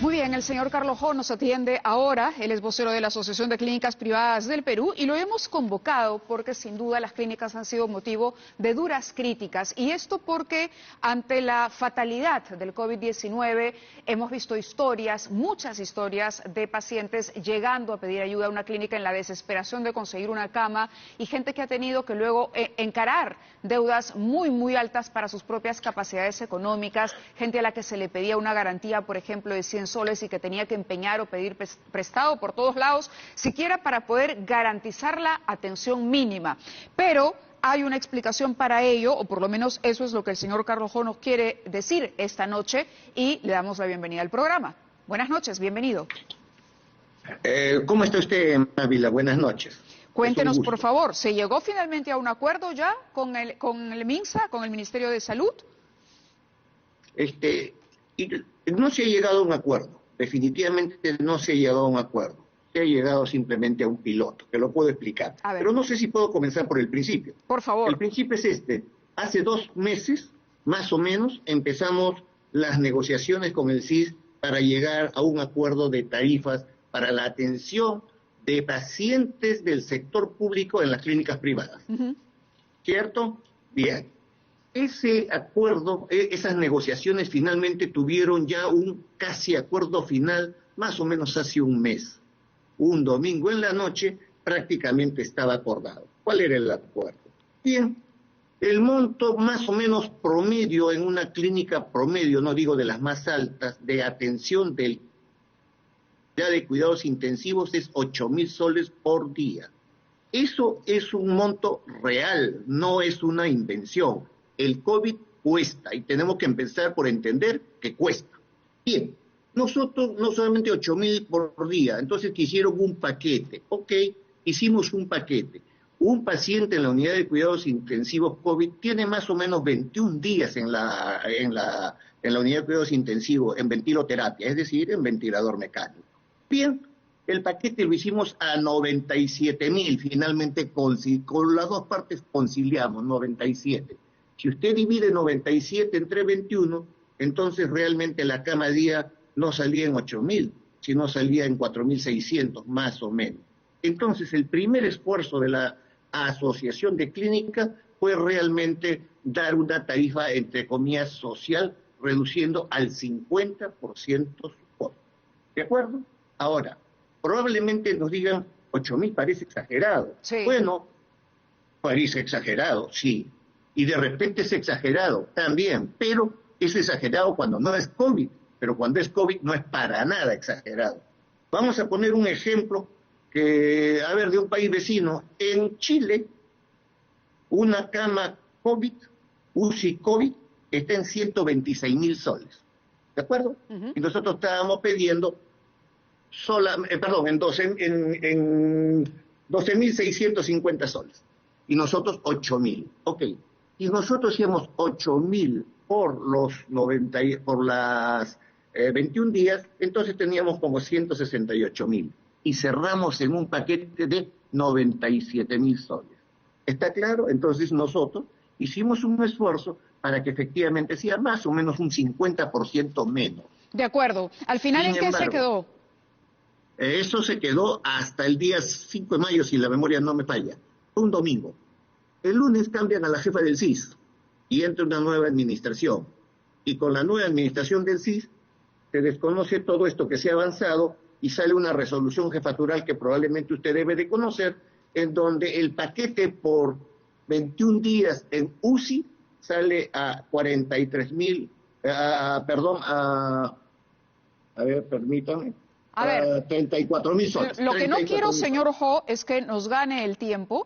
Muy bien, el señor Carlos Ho nos atiende ahora. Él es vocero de la Asociación de Clínicas Privadas del Perú y lo hemos convocado porque sin duda las clínicas han sido motivo de duras críticas. Y esto porque ante la fatalidad del COVID-19 hemos visto historias, muchas historias de pacientes llegando a pedir ayuda a una clínica en la desesperación de conseguir una cama y gente que ha tenido que luego encarar deudas muy altas para sus propias capacidades económicas, gente a la que se le pedía una garantía, por ejemplo, de 100 soles y que tenía que empeñar o pedir prestado por todos lados, siquiera para poder garantizar la atención mínima. Pero hay una explicación para ello, o por lo menos eso es lo que el señor Carlos Ho nos quiere decir esta noche, y le damos la bienvenida al programa. Buenas noches, bienvenido. ¿Cómo está usted, Ávila? Buenas noches. Cuéntenos, por favor, ¿se llegó finalmente a un acuerdo ya con el MINSA, con el Ministerio de Salud? No se ha llegado a un acuerdo, definitivamente no se ha llegado a un acuerdo, se ha llegado simplemente a un piloto, que lo puedo explicar, pero no sé si puedo comenzar por el principio. Por favor. El principio es hace 2 meses, más o menos, empezamos las negociaciones con el CIS para llegar a un acuerdo de tarifas para la atención de pacientes del sector público en las clínicas privadas. ¿Cierto? Bien. Ese acuerdo, esas negociaciones finalmente tuvieron ya un casi acuerdo final, más o menos hace un mes. Un domingo en la noche prácticamente estaba acordado. ¿Cuál era el acuerdo? Bien, el monto más o menos promedio en una clínica promedio, no digo de las más altas, de atención de cuidados intensivos es 8.000 soles por día. Eso es un monto real, no es una invención. El COVID cuesta y tenemos que empezar por entender que cuesta. Bien, nosotros no solamente 8.000 por día, entonces quisieron un paquete. Ok, hicimos un paquete. Un paciente en la unidad de cuidados intensivos COVID tiene más o menos 21 días en la unidad de cuidados intensivos en ventiloterapia, es decir, en ventilador mecánico. Bien, el paquete lo hicimos a 97.000, finalmente con las dos partes conciliamos, 97. Si usted divide 97 entre 21, entonces realmente la cama día no salía en 8.000, sino salía en 4.600 más o menos. Entonces el primer esfuerzo de la asociación de clínicas fue realmente dar una tarifa, entre comillas, social, reduciendo al 50% su costo. ¿De acuerdo? Ahora, probablemente nos digan, 8.000 parece exagerado. Sí. Bueno, parece exagerado, sí. Y de repente es exagerado también, pero es exagerado cuando no es COVID, pero cuando es COVID no es para nada exagerado. Vamos a poner un ejemplo de un país vecino. En Chile, una cama COVID, UCI COVID, está en 126.000 soles. ¿De acuerdo? Y nosotros estábamos pidiendo en 12.650 soles. Y nosotros 8.000. Ok. Y nosotros hacíamos 8.000 por las 21 días, entonces teníamos como 168.000. Y cerramos en un paquete de 97.000 soles. ¿Está claro? Entonces nosotros hicimos un esfuerzo para que efectivamente sea más o menos un 50% menos. De acuerdo. Al final, ¿en qué se quedó? Eso se quedó hasta el día 5 de mayo, si la memoria no me falla. Fue un domingo. El lunes cambian a la jefa del CIS y entra una nueva administración. Y con la nueva administración del CIS se desconoce todo esto que se ha avanzado y sale una resolución jefatural que probablemente usted debe de conocer, en donde el paquete por 21 días en UCI sale a 43.000, permítame. A ver, 34.000 soles. Lo que no quiero, señor Ho, es que nos gane el tiempo,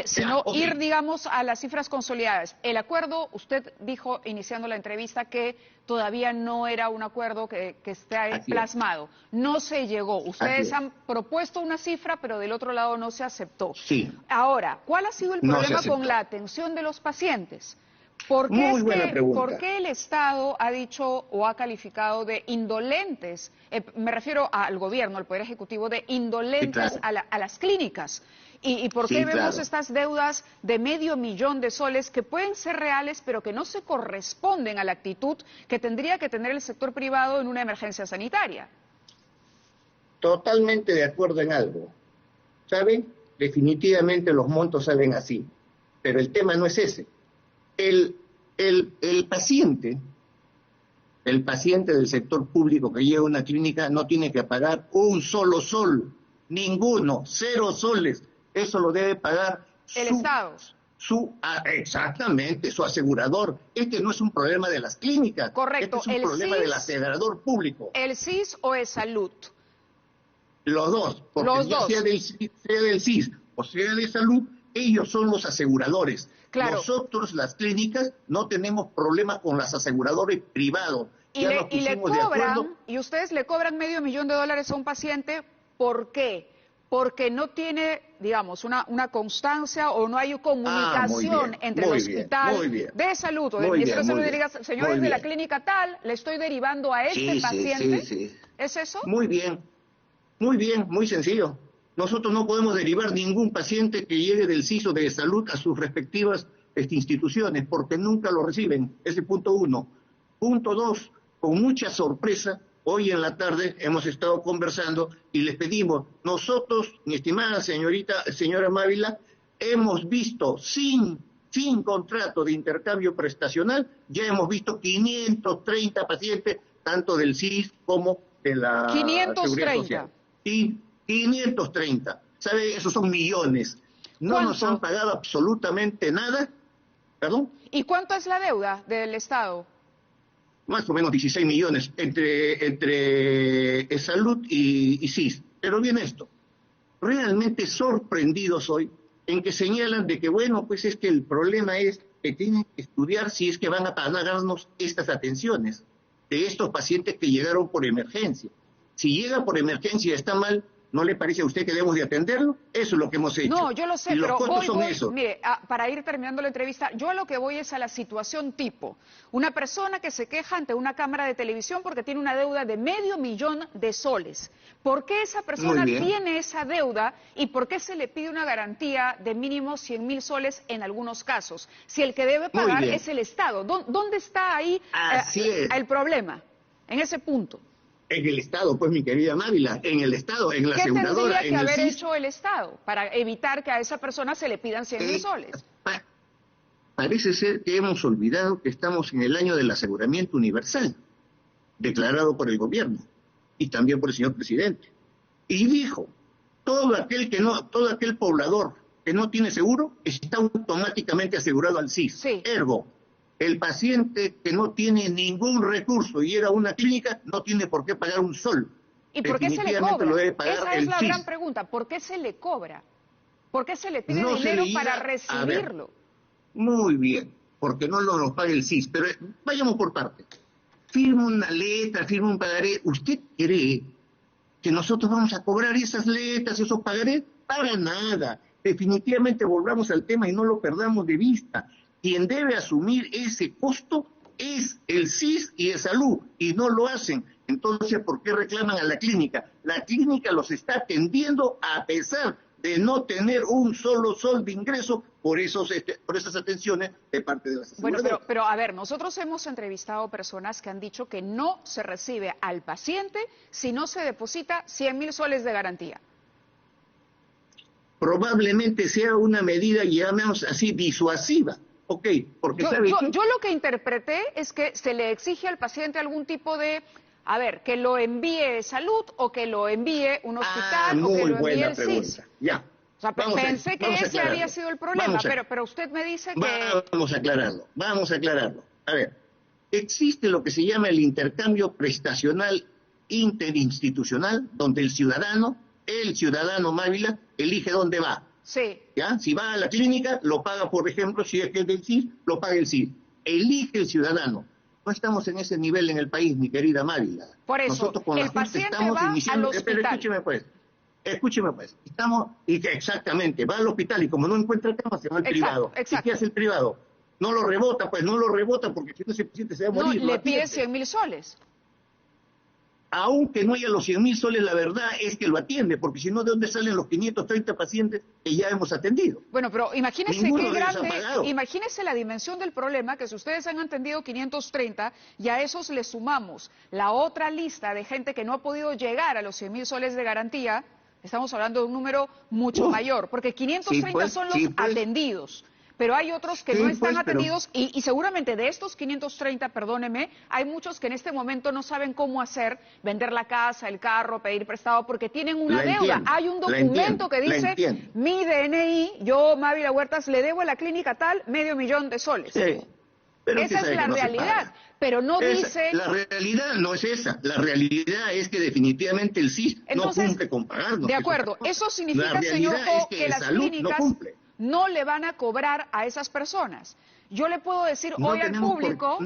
sino ir, digamos, a las cifras consolidadas. El acuerdo, usted dijo, iniciando la entrevista, que todavía no era un acuerdo que esté plasmado. No se llegó. Ustedes han propuesto una cifra, pero del otro lado no se aceptó. Sí. Ahora, ¿cuál ha sido el problema con la atención de los pacientes? ¿Por qué el Estado ha dicho o ha calificado de indolentes, me refiero al gobierno, al Poder Ejecutivo, de indolentes a las clínicas? ¿Y por qué vemos estas deudas de $500,000 soles que pueden ser reales, pero que no se corresponden a la actitud que tendría que tener el sector privado en una emergencia sanitaria? totalmente de acuerdo en algo. ¿Saben? Definitivamente los montos salen así. Pero el tema no es ese. El paciente del sector público que llega a una clínica no tiene que pagar un solo sol, ninguno, 0 soles. Eso lo debe pagar el Estado. Exactamente, su asegurador. Este no es un problema de las clínicas. Correcto. Este es un problema del asegurador público. ¿El CIS o el Salud? Los dos, porque sea del CIS o sea de Salud, ellos son los aseguradores. Claro. Nosotros, las clínicas, no tenemos problemas con los aseguradores privados. Y le cobran, y ustedes le cobran $500,000 a un paciente, ¿por qué? Porque no tiene, digamos, una constancia o no hay comunicación entre el hospital de salud o del Ministerio de Salud y diga, señores de la clínica tal, le estoy derivando a este paciente. Sí. ¿Es eso? Muy bien, muy sencillo. Nosotros no podemos derivar ningún paciente que llegue del CIS o de salud a sus respectivas instituciones, porque nunca lo reciben. Ese punto 1. Punto 2, con mucha sorpresa, hoy en la tarde hemos estado conversando y les pedimos, nosotros, mi estimada señora Mávila, hemos visto sin contrato de intercambio prestacional, ya hemos visto 530 pacientes, tanto del CIS como de la 530. Seguridad Social. Y 530, ¿sabe? Esos son millones. No ¿Cuánto? nos han pagado absolutamente nada. ¿Perdón? ¿Y cuánto es la deuda del Estado? Más o menos 16 millones entre salud y CIS. Pero bien esto, realmente sorprendido soy en que señalan de que, bueno, pues es que el problema es que tienen que estudiar si es que van a pagarnos estas atenciones de estos pacientes que llegaron por emergencia. Si llega por emergencia y está mal, ¿no le parece a usted que debemos de atenderlo? Eso es lo que hemos hecho. No, yo lo sé, y los pero costos son eso. Mire, para ir terminando la entrevista, yo a lo que voy es a la situación tipo. Una persona que se queja ante una cámara de televisión porque tiene una deuda de $500,000. ¿Por qué esa persona tiene esa deuda y por qué se le pide una garantía de mínimo 100,000 soles en algunos casos? Si el que debe pagar es el Estado. ¿Dónde está ahí el problema? En ese punto. En el Estado, pues, mi querida Mávila, en el Estado, en la aseguradora, ¿Qué tendría que haber hecho el Estado para evitar que a esa persona se le pidan 100,000 soles? Parece ser que hemos olvidado que estamos en el año del aseguramiento universal, declarado por el gobierno y también por el señor presidente. Y dijo, todo aquel poblador que no tiene seguro está automáticamente asegurado al CIS. Sí. Ergo, el paciente que no tiene ningún recurso y llega a una clínica no tiene por qué pagar un sol. ¿Y por qué se le cobra? Lo debe pagar Esa es la CIS. gran pregunta. ¿Por qué se le cobra? ¿Por qué se le pide No dinero se le para llega, recibirlo? Muy bien, porque no lo paga el CIS. Pero vayamos por partes. Firma una letra, firma un pagaré. ¿Usted cree que nosotros vamos a cobrar esas letras, esos pagarés? Para nada. Definitivamente volvamos al tema y no lo perdamos de vista. Quien debe asumir ese costo es el CIS y el Salud, y no lo hacen. Entonces, ¿por qué reclaman a la clínica? La clínica los está atendiendo a pesar de no tener un solo sol de ingreso por esas atenciones de parte de las aseguradoras. Bueno, pero a ver, nosotros hemos entrevistado personas que han dicho que no se recibe al paciente si no se deposita 100,000 soles de garantía. Probablemente sea una medida, llamemos así, disuasiva. Ok, porque yo lo que interpreté es que se le exige al paciente algún tipo de, a ver, que lo envíe salud o que lo envíe un hospital o que lo envíe el CIS. Ya. O sea, pensé que ese había sido el problema, pero usted me dice que... Vamos a aclararlo. A ver, existe lo que se llama el intercambio prestacional interinstitucional, donde el ciudadano Mávila, elige dónde va. Sí. ¿Ya? Si va a la clínica, lo paga, por ejemplo, si es que es del CIS, lo paga el CIS. Elige el ciudadano. No estamos en ese nivel en el país, mi querida Mávila. Por eso, nosotros con el paciente va al hospital. Pero escúcheme pues. Exactamente, va al hospital y como no encuentra cama, se va al privado. Exacto. ¿Y qué hace el privado? No lo rebota porque si no ese paciente se va a morir. No, le pide 100,000 soles. aunque no haya los 100.000 soles, la verdad es que lo atiende, porque si no, ¿de dónde salen los 530 pacientes que ya hemos atendido? Bueno, pero imagínese Ninguno qué de ellos ha grande, pagado. imagínese la dimensión del problema, que si ustedes han atendido 530 y a esos le sumamos la otra lista de gente que no ha podido llegar a los 100.000 soles de garantía, estamos hablando de un número mucho mayor, porque 530 son los atendidos. Pero hay otros que no están atendidos y seguramente de estos 530, perdóneme, hay muchos que en este momento no saben cómo hacer, vender la casa, el carro, pedir prestado, porque tienen una deuda. Hay un documento que dice, mi DNI, yo, Mávila Huertas, le debo a la clínica tal $500,000 de soles. Sí, pero esa es la realidad, pero no dice... La realidad no es esa, la realidad es que definitivamente el CIS no cumple con pagarnos. De acuerdo, eso significa, señor Jo, que las clínicas no le van a cobrar a esas personas. Yo le puedo decir hoy al público,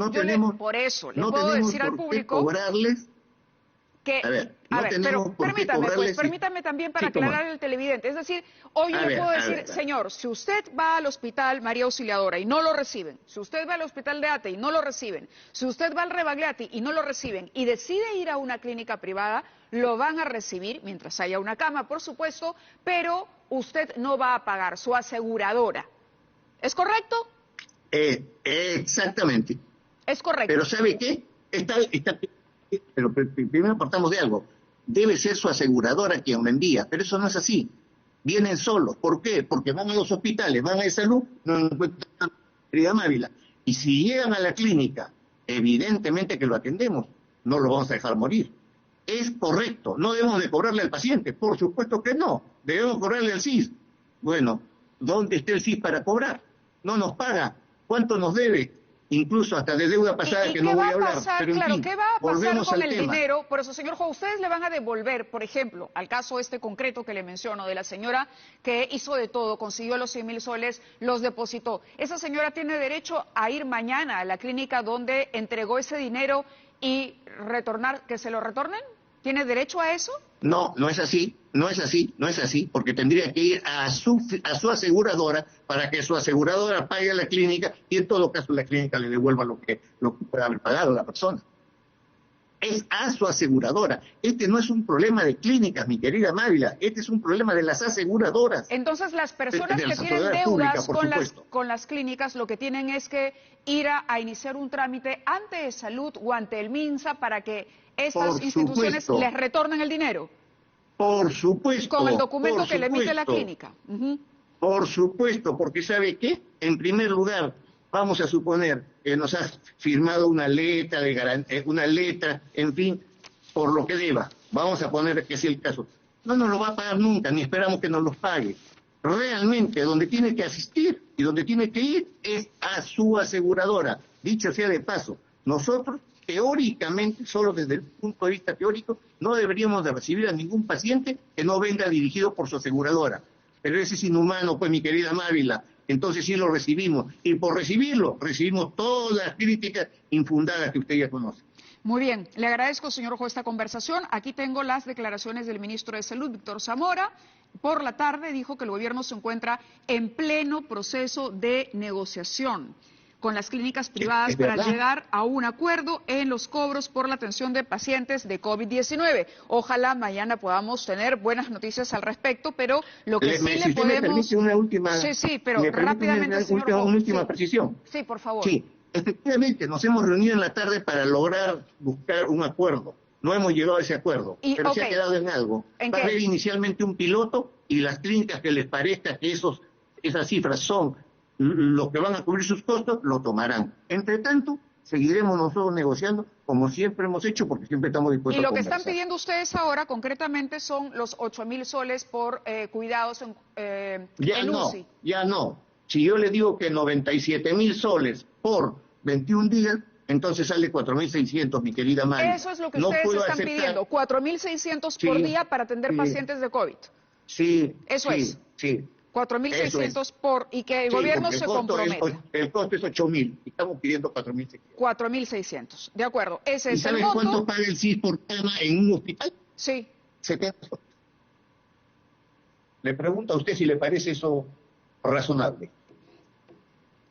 por eso le puedo decir al público cobrarles que, pero permítame también para aclarar al televidente. Es decir, hoy yo le puedo decir, señor, si usted va al hospital María Auxiliadora y no lo reciben, si usted va al hospital de Ate y no lo reciben, si usted va al Rebagliati y no lo reciben y decide ir a una clínica privada, lo van a recibir mientras haya una cama, por supuesto, pero usted no va a pagar, su aseguradora. ¿Es correcto? Exactamente. Es correcto. Pero ¿sabe qué? Pero primero partamos de algo. Debe ser su aseguradora quien lo envía, pero eso no es así. Vienen solos. ¿Por qué? Porque van a los hospitales, van a salud, no encuentran querida Mávila. Y si llegan a la clínica, evidentemente que lo atendemos, no lo vamos a dejar morir. Es correcto, no debemos de cobrarle al paciente, por supuesto que no, debemos cobrarle al CIS. Bueno, ¿dónde está el CIS para cobrar? No nos paga, ¿cuánto nos debe? Incluso hasta de deuda pasada que no voy a hablar. Pero claro, ¿qué va a pasar con el dinero? Por eso, señor juez, ustedes le van a devolver, por ejemplo, al caso este concreto que le menciono, de la señora que hizo de todo, consiguió los 100.000 soles, los depositó. ¿Esa señora tiene derecho a ir mañana a la clínica donde entregó ese dinero y retornar, que se lo retornen? ¿Tiene derecho a eso? No, no es así, no es así, no es así, porque tendría que ir a su aseguradora para que su aseguradora pague a la clínica y en todo caso la clínica le devuelva lo que pueda haber pagado la persona. Es a su aseguradora. Este no es un problema de clínicas, mi querida Mávila, este es un problema de las aseguradoras. Entonces las personas que tienen deudas con las clínicas lo que tienen es que ir a iniciar un trámite ante Salud o ante el MINSA para que estas instituciones les retornen el dinero. Por supuesto. Con el documento que le emite la clínica. Por supuesto, porque ¿sabe qué? En primer lugar, vamos a suponer que nos has firmado una letra, en fin, por lo que deba. Vamos a poner que es el caso. No nos lo va a pagar nunca, ni esperamos que nos los pague. Realmente, donde tiene que asistir y donde tiene que ir es a su aseguradora. Dicho sea de paso, nosotros teóricamente, solo desde el punto de vista teórico, no deberíamos de recibir a ningún paciente que no venga dirigido por su aseguradora. Pero ese es inhumano, pues, mi querida Mávila. Entonces sí lo recibimos. Y por recibirlo, recibimos todas las críticas infundadas que usted ya conoce. Muy bien. Le agradezco, señor juez, esta conversación. Aquí tengo las declaraciones del ministro de Salud, Víctor Zamora. Por la tarde dijo que el gobierno se encuentra en pleno proceso de negociación con las clínicas privadas para llegar a un acuerdo en los cobros por la atención de pacientes de COVID-19. Ojalá mañana podamos tener buenas noticias al respecto, pero lo que sí le podemos... ¿Me permite una última... Sí, pero rápidamente, señor Una última precisión. Sí, por favor. Sí, efectivamente, nos hemos reunido en la tarde para lograr buscar un acuerdo. No hemos llegado a ese acuerdo, pero se ha quedado en algo. Va a haber inicialmente un piloto y las clínicas que les parezca que esas cifras son los que van a cubrir sus costos, lo tomarán. Entre tanto, seguiremos nosotros negociando como siempre hemos hecho, porque siempre estamos dispuestos a conversar. Y lo que están pidiendo ustedes ahora, concretamente, son los 8.000 soles por cuidados en UCI. Ya no. Si yo le digo que 97.000 soles por 21 días, entonces sale 4.600, mi querida Mari. Eso es lo que ustedes están pidiendo, 4.600 por día para atender pacientes de COVID. Sí. Eso es. Sí. 4.600 por, y que el gobierno se comprometa. El costo es 8.000 y estamos pidiendo 4.600. 4.600, de acuerdo. Ese es el monto. ¿Y sabes cuánto paga el CIS por cama en un hospital? Sí. 70. Le pregunto a usted si le parece eso razonable.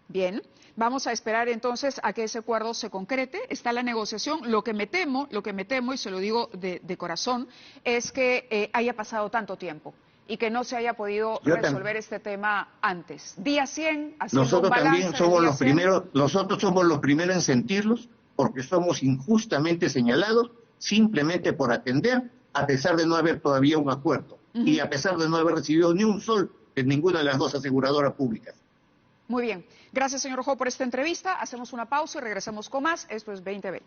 Bien. Vamos a esperar entonces a que ese acuerdo se concrete. Está la negociación. Lo que me temo, y se lo digo de corazón, es que haya pasado tanto tiempo y que no se haya podido resolver este tema antes. Día 100, haciendo un balance. También somos los primeros, nosotros somos los primeros en sentirlos, porque somos injustamente señalados simplemente por atender, a pesar de no haber todavía un acuerdo y a pesar de no haber recibido ni un sol de ninguna de las dos aseguradoras públicas. Muy bien. Gracias, señor Rojo, por esta entrevista. Hacemos una pausa y regresamos con más. Esto es 2020.